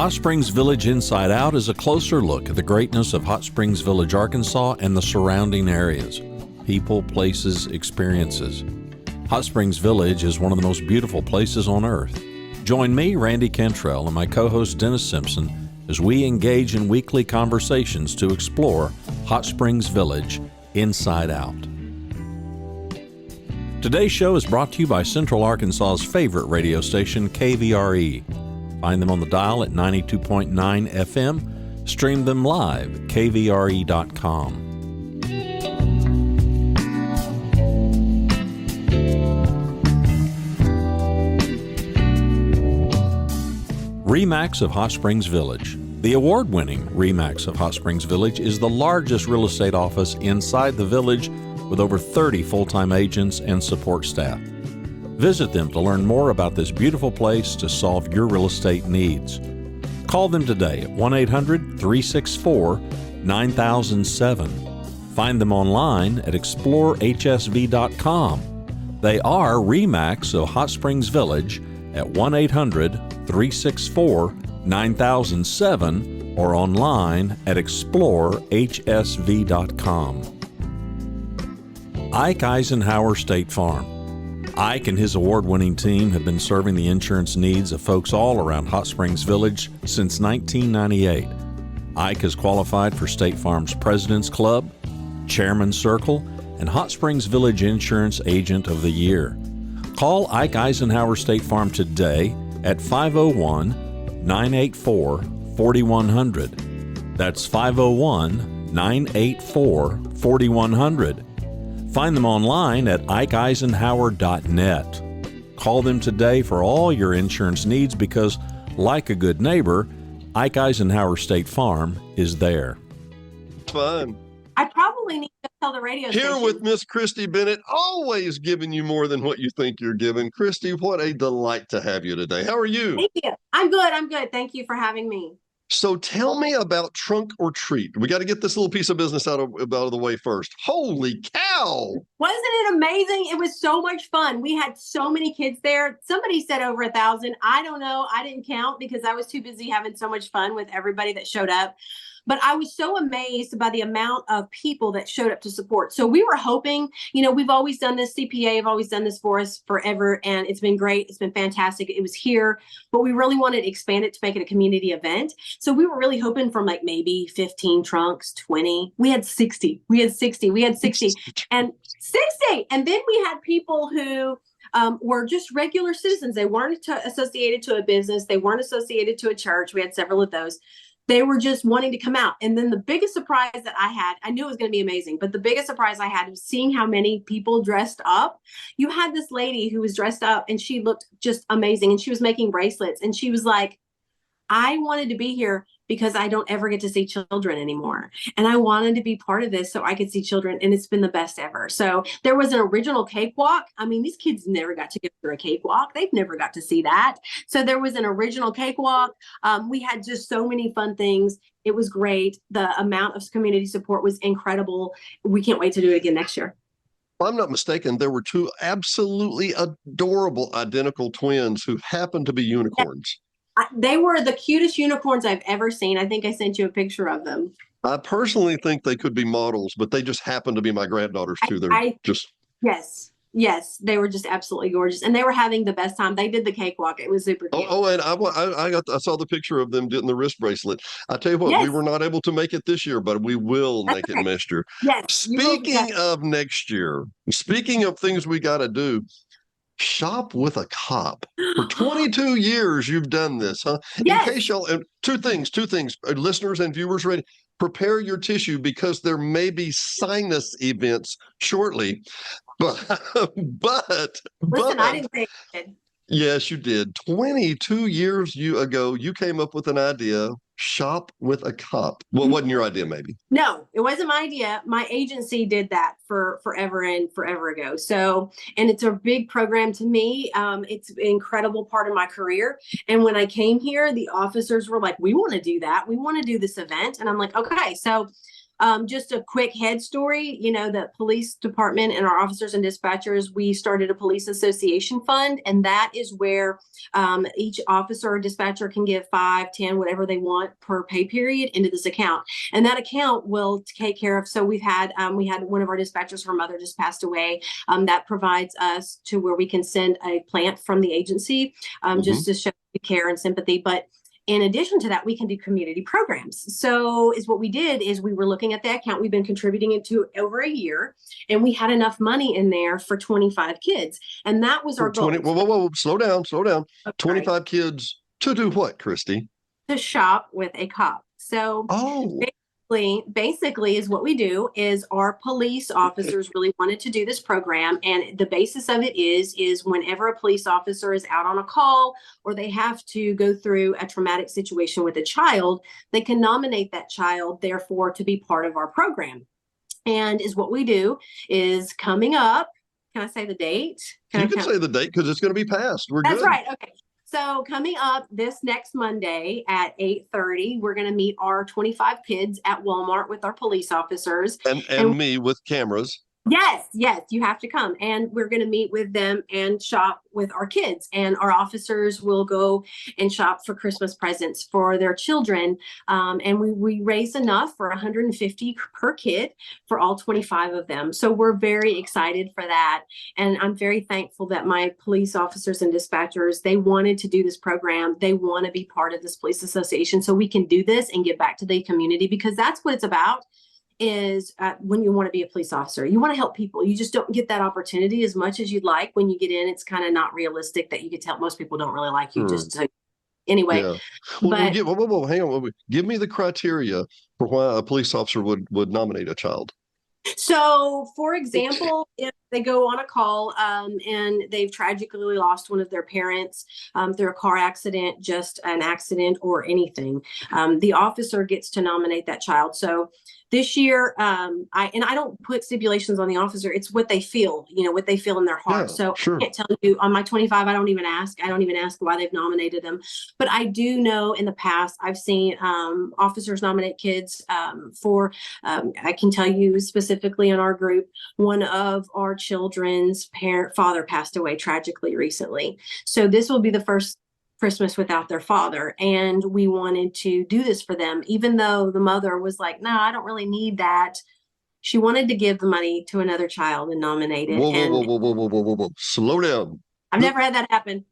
Hot Springs Village Inside Out is a closer look at the greatness of Hot Springs Village, Arkansas and the surrounding areas. People, places, experiences. Hot Springs Village is one of the most beautiful places on earth. Join me, Randy Cantrell, and my co-host Dennis Simpson as we engage in weekly conversations to explore Hot Springs Village Inside Out. Today's show is brought to you by Central Arkansas's favorite radio station, KVRE. Find them on the dial at 92.9 FM. Stream them live at kvre.com. RE/MAX of Hot Springs Village. The award-winning RE/MAX of Hot Springs Village is the largest real estate office inside the village with over 30 full-time agents and support staff. Visit them to learn more about this beautiful place to solve your real estate needs. Call them today at 1-800-364-9007. Find them online at explorehsv.com. They are RE/MAX of Hot Springs Village at 1-800-364-9007 or online at explorehsv.com. Ike Eisenhower State Farm. Ike and his award-winning team have been serving the insurance needs of folks all around Hot Springs Village since 1998. Ike has qualified for State Farm's President's Club, Chairman's Circle, and Hot Springs Village Insurance Agent of the Year. Call Ike Eisenhower State Farm today at 501-984-4100. That's 501-984-4100. Find them online at ikeeisenhower.net. Call them today for all your insurance needs because, like a good neighbor, Ike Eisenhower State Farm is there. Fun. I probably need to tell the radio Here station. with Miss Christy Bennett, always giving you more than what you think you're giving. Christy, what a delight to have you today. How are you? Thank you. I'm good. Thank you for having me. So tell me about Trunk or Treat. We got to get this little piece of business out of the way first. Holy cow! Wasn't it amazing? It was so much fun. We had so many kids there. Somebody said over 1,000. I don't know. I didn't count because I was too busy having so much fun with everybody that showed up. But I was so amazed by the amount of people that showed up to support. So we were hoping, we've always done this. CPA have always done this for us forever. And it's been great. It's been fantastic. It was here, but we really wanted to expand it to make it a community event. So we were really hoping from like maybe 15 trunks, 20. We had 60. And 60. And then we had people who were just regular citizens. They weren't associated to a business. They weren't associated to a church. We had several of those. They were just wanting to come out. And then the biggest surprise that I had, I knew it was going to be amazing, but the biggest surprise I had was seeing how many people dressed up. You had this lady who was dressed up and she looked just amazing. And she was making bracelets. And she was like, I wanted to be here because I don't ever get to see children anymore. And I wanted to be part of this so I could see children. And it's been the best ever. So there was an original cakewalk. I mean, these kids never got to go through a cakewalk. They've never got to see that. So there was an original cakewalk. We had just so many fun things. It was great. The amount of community support was incredible. We can't wait to do it again next year. If I'm not mistaken, there were two absolutely adorable identical twins who happened to be unicorns. They were the cutest unicorns I've ever seen. I think I sent you a picture of them. I personally think they could be models, but they just happen to be my granddaughters too. Yes, they were just absolutely gorgeous, and they were having the best time. They did the cakewalk; it was super cute. And I saw the picture of them getting the wrist bracelet. I tell you what, We were not able to make it this year, but we will make it next year. Yes. Speaking of next year, speaking of things we got to do. Shop with a cop. For 22 years, you've done this, huh? Yes. In case y'all, two things, listeners and viewers ready, prepare your tissue because there may be sinus events shortly. But Listen, I didn't say it. Yes, you did. 22 years ago, you came up with an idea, shop with a cop. Well, wasn't your idea, maybe? No, it wasn't my idea. My agency did that for forever and forever ago. So, and it's a big program to me. It's an incredible part of my career. And when I came here, the officers were like, we want to do that. We want to do this event. And I'm like, okay. So Just a quick head story, the police department and our officers and dispatchers, we started a police association fund, and that is where each officer or dispatcher can give 5, 10, whatever they want per pay period into this account. And that account will take care of, so we had one of our dispatchers, her mother just passed away. That provides us to where we can send a plant from the agency just to show care and sympathy. But in addition to that, we can do community programs. So what we did is we were looking at the account we've been contributing it to over a year, and we had enough money in there for 25 kids. And that was our goal. Whoa, slow down. Okay. 25 kids to do what, Christy? To shop with a cop. So basically is what we do is our police officers really wanted to do this program, and the basis of it is whenever a police officer is out on a call or they have to go through a traumatic situation with a child, they can nominate that child therefore to be part of our program. And is what we do is coming up. Can I say the date? You can say the date because it's going to be passed. That's good. Right. Okay. So coming up this next Monday at 8:30, we're going to meet our 25 kids at Walmart with our police officers. And me with cameras. Yes, you have to come. And we're going to meet with them and shop with our kids. And our officers will go and shop for Christmas presents for their children. And we raise enough for $150 per kid for all 25 of them. So we're very excited for that. And I'm very thankful that my police officers and dispatchers, they wanted to do this program. They want to be part of this police association so we can do this and give back to the community, because that's what it's about. Is when you want to be a police officer, you want to help people. You just don't get that opportunity as much as you'd like. When you get in, it's kind of not realistic that you could tell. Most people don't really like you. Anyway. Yeah. Well, hang on. Give me the criteria for why a police officer would nominate a child. So, for example, if they go on a call and they've tragically lost one of their parents through a car accident, just an accident or anything, the officer gets to nominate that child. So this year, I don't put stipulations on the officer. It's what they feel, what they feel in their heart. Yeah, so sure. I can't tell you on my 25, I don't even ask why they've nominated them. But I do know in the past, I've seen officers nominate kids for, I can tell you specifically in our group, one of our children's father passed away tragically recently. So this will be the first Christmas without their father. And we wanted to do this for them, even though the mother was like, no, I don't really need that. She wanted to give the money to another child and nominate it. Whoa. Slow down. I've never had that happen.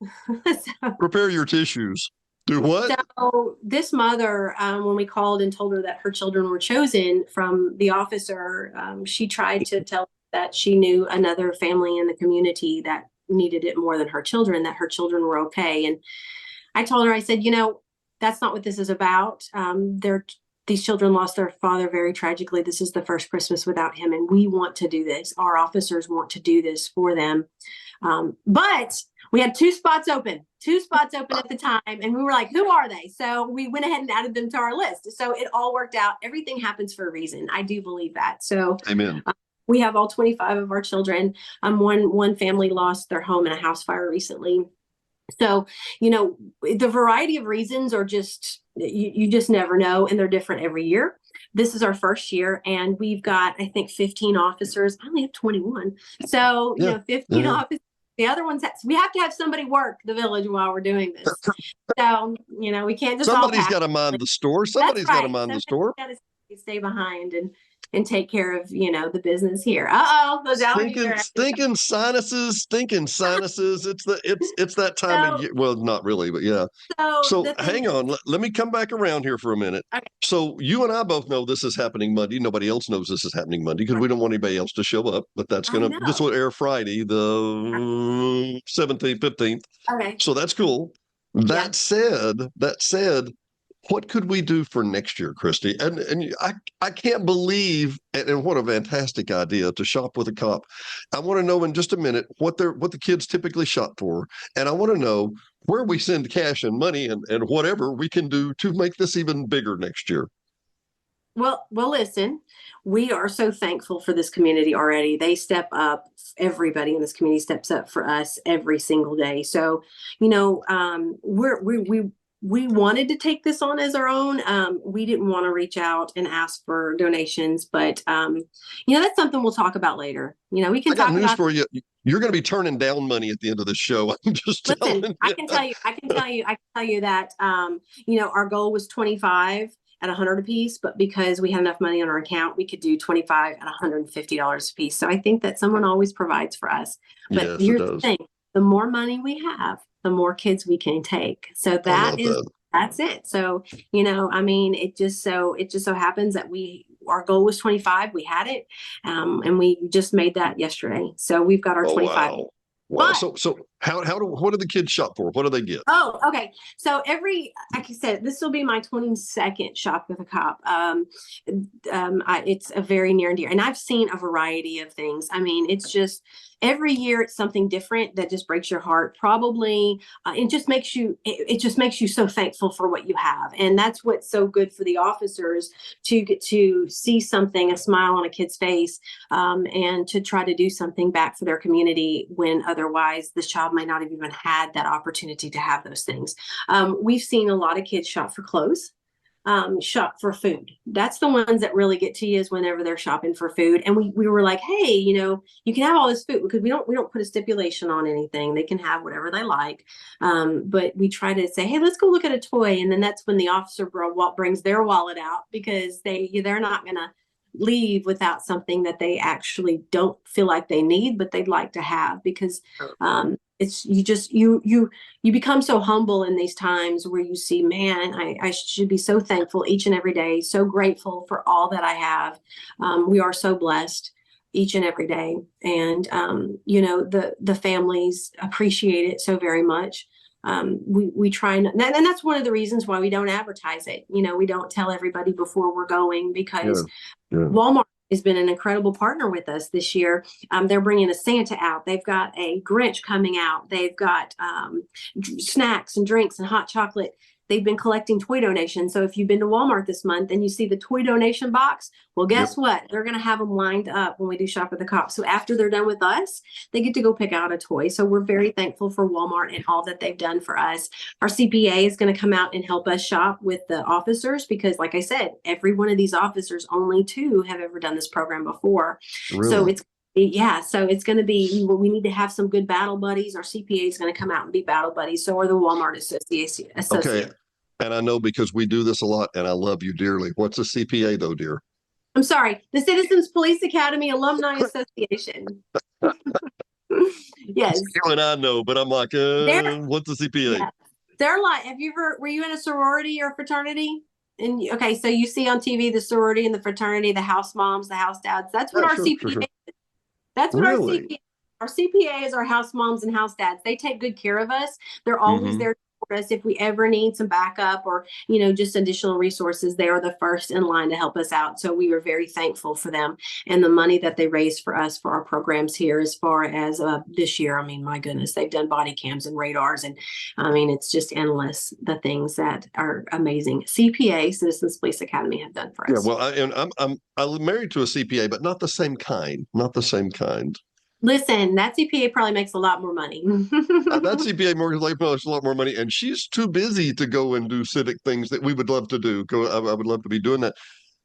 Prepare your tissues. Do what? So this mother, when we called and told her that her children were chosen from the officer, she tried to tell us that she knew another family in the community that needed it more than her children, that her children were okay. And I told her, I said, that's not what this is about. These children lost their father very tragically. This is the first Christmas without him. And we want to do this. Our officers want to do this for them. But we had two spots open at the time. And we were like, who are they? So we went ahead and added them to our list. So it all worked out. Everything happens for a reason. I do believe that. So amen. We have all 25 of our children. One family lost their home in a house fire recently. So, the variety of reasons are just, you just never know. And they're different every year. This is our first year, and we've got, I think, 15 officers. I only have 21. So, 15 officers. The other ones, we have to have somebody work the village while we're doing this. So, we can't just somebody's got to mind the store. Somebody's got to mind the store. Got to stay behind and take care of, the business here. Those allergies stinking sinuses. It's that time of year. Well, not really, but yeah. So hang on. Let me come back around here for a minute. Okay. So you and I both know this is happening Monday. Nobody else knows this is happening Monday because we don't want anybody else to show up. But this will air Friday, the 17th, 15th. Okay. So that's cool. That said, what could we do for next year, Christy? And I can't believe, and what a fantastic idea to shop with a cop. I want to know in just a minute what the kids typically shop for. And I want to know where we send cash and money and whatever we can do to make this even bigger next year. Well, listen, we are so thankful for this community already. They step up. Everybody in this community steps up for us every single day. So, we wanted to take this on as our own. We didn't want to reach out and ask for donations, but that's something we'll talk about later. We can I got talk news about. for you. You're going to be turning down money at the end of this show. I'm just Listen, telling I you. can tell you, that, our goal was 25 at 100 a piece, but because we had enough money on our account, we could do 25 at $150 a piece. So I think that someone always provides for us. But Yes, it here's the does. thing, the more money we have, the more kids we can take. So I love that. that's it. So, it just so happens that our goal was 25. We had it. And we just made that yesterday. So we've got our Oh, 25. wow. Wow. But So what do the kids shop for? What do they get? oh, okay. So like I said, this will be my 22nd shop with a cop. It's a very near and dear, and I've seen a variety of things. It's just every year it's something different that just breaks your heart. Probably, it just makes you so thankful for what you have, and that's what's so good for the officers to get to see something, a smile on a kid's face, and to try to do something back for their community when otherwise this child might not have even had that opportunity to have those things. We've seen a lot of kids shop for clothes, shop for food. That's the ones that really get to you, is whenever they're shopping for food. And we were like, hey, you can have all this food, because we don't put a stipulation on anything. They can have whatever they like. But we try to say, hey, let's go look at a toy. And then that's when the officer brings their wallet out, because they're not going to leave without something that they actually don't feel like they need, but they'd like to have, because it's you become so humble in these times where you see, man, I should be so thankful each and every day, so grateful for all that I have. We are so blessed each and every day, and the families appreciate it so very much. We try, and that's one of the reasons why we don't advertise it. We don't tell everybody before we're going, because Walmart has been an incredible partner with us this year. They're bringing a Santa out. They've got a Grinch coming out. They've got snacks and drinks and hot chocolate. They've been collecting toy donations. So if you've been to Walmart this month and you see the toy donation box, well, guess what? They're going to have them lined up when we do Shop with the Cops. So after they're done with us, they get to go pick out a toy. So we're very thankful for Walmart and all that they've done for us. Our CPA is going to come out and help us shop with the officers, because like I said, every one of these officers, only 2 have ever done this program before. Really? So so it's going to be, we need to have some good battle buddies. Our CPA is going to come out and be battle buddies. So are the Walmart Association. Okay. And I know, because we do this a lot, and I love you dearly. What's a CPA though, dear? I'm sorry, the Citizens Police Academy Alumni Association. Yes. You and I know, but I'm like, what's a CPA? Yeah. They're like, were you in a sorority or fraternity? And okay, so you see on TV the sorority and the fraternity, the house moms, the house dads. That's what our CPA is. That's what our CPA is, our house moms and house dads. They take good care of us. They're always there for us if we ever need some backup or just additional resources. They are the first in line to help us out. So we are very thankful for them and the money that they raise for us for our programs here. As far as this year, my goodness, they've done body cams and radars, and it's just endless, the things that are amazing. CPA, Citizens Police Academy, have done for us. Yeah, well, I'm married to a CPA, but not the same kind. Not the same kind. Listen, that CPA probably makes a lot more money. That CPA makes a lot more money, and she's too busy to go and do civic things that we would love to do. I would love to be doing that.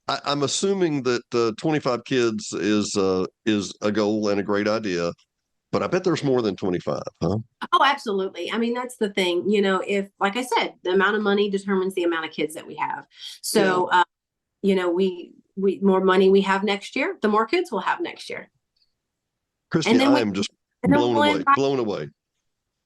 I'm assuming that 25 kids is a goal and a great idea, but I bet there's more than 25, huh? Oh, absolutely. That's the thing. If, like I said, the amount of money determines the amount of kids that we have. So, we more money we have next year, the more kids we'll have next year. Christy, I am just blown away.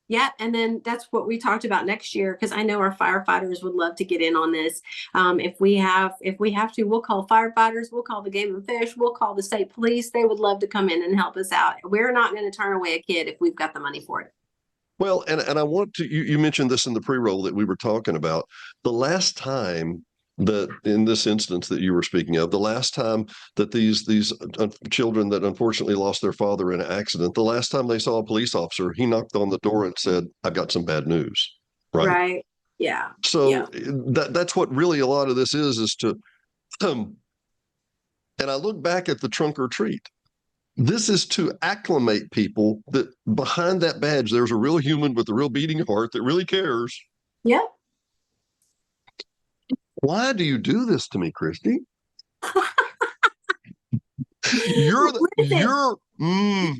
Yeah, and then that's what we talked about next year, because I know our firefighters would love to get in on this. If we have to, we'll call firefighters, we'll call the Game and Fish, we'll call the state police. They would love to come in and help us out. We're not going to turn away a kid if we've got the money for it. Well, and I want to, you mentioned this in the pre-roll that we were talking about. The last time that, in this instance that you were speaking of, the last time that these children that unfortunately lost their father in an accident, the last time they saw a police officer, he knocked on the door and said, "I've got some bad news." Right. Yeah. So that's what really a lot of this is to, and I look back at the trunk or treat. This is to acclimate people that behind that badge, there's a real human with a real beating heart that really cares. Yep. Why do you do this to me, Christy? You're the,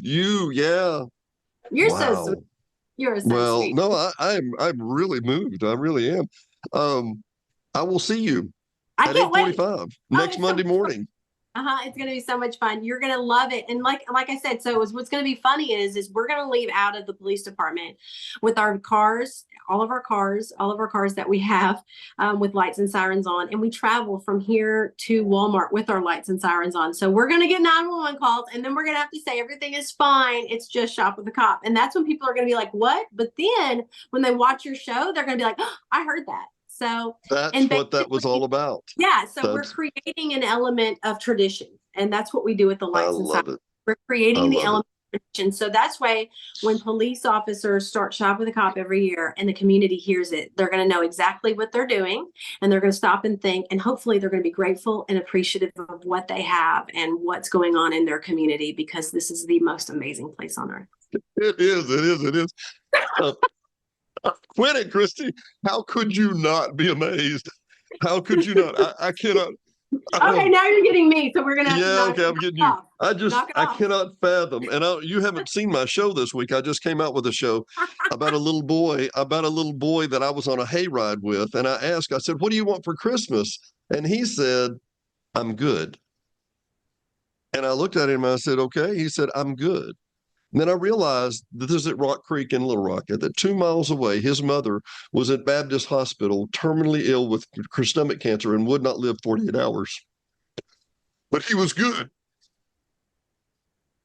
you're, yeah. You're so Wow. sweet. You're so Well, sweet. no, I'm really moved. I really am. I will see you I at can't wait. 8:45 next it's Monday so morning. It's gonna be so much fun. You're gonna love it. And like I said, so what's gonna be funny is we're gonna leave out of the police department with our cars, all of our cars that we have with lights and sirens on, and we travel from here to Walmart with our lights and sirens on. So we're gonna get 911 calls, and then we're gonna have to say everything is fine. It's just shop with a cop, and that's when people are gonna be like, "What?" But then when they watch your show, they're gonna be like, "Oh, I heard that." So, That's what that was all about. yeah. So we're That's, creating an element of tradition, and that's what we do with the I lights and love sirens. it. We're I creating the love it. element of tradition. So that's why when police officers start Shop with a Cop every year and the community hears it, they're going to know exactly what they're doing, and they're going to stop and think, and hopefully they're going to be grateful and appreciative of what they have and what's going on in their community, because this is the most amazing place on earth. It is. Quit it, Christy. How could you not be amazed? How could you not? I cannot. Okay, now you're getting me, so we're gonna have to knock Okay, I'm getting you. off. I cannot fathom. And you haven't seen my show this week. I just came out with a show about a little boy that I was on a hayride with. And I said, "What do you want for Christmas?" And he said, "I'm good." And I looked at him and I said, "Okay." He said, "I'm good." And then I realized that this is at Rock Creek in Little Rock, that 2 miles away, his mother was at Baptist Hospital, terminally ill with stomach cancer, and would not live 48 hours. But he was good.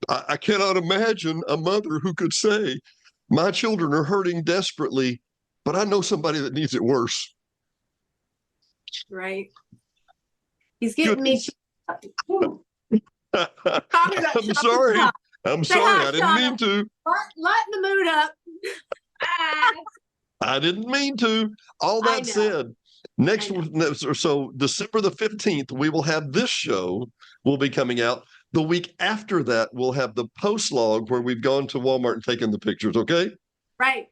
I cannot imagine a mother who could say, "My children are hurting desperately, but I know somebody that needs it worse." Right. He's getting me. I'm sorry. I'm sorry. I didn't mean to. Lighten the mood up. I didn't mean to. All that said, so December the 15th, we will have this show will be coming out. The week after that, we'll have the post log where we've gone to Walmart and taken the pictures. Okay. Right.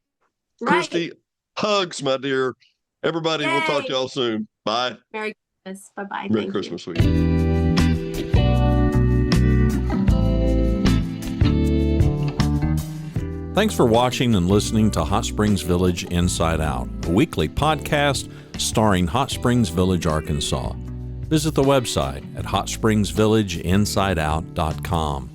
Christy, hugs, my dear. Everybody, we'll talk to y'all soon. Bye. Merry Christmas. Bye-bye. Merry Christmas, sweetie. Thanks for watching and listening to Hot Springs Village Inside Out, a weekly podcast starring Hot Springs Village, Arkansas. Visit the website at hotspringsvillageinsideout.com.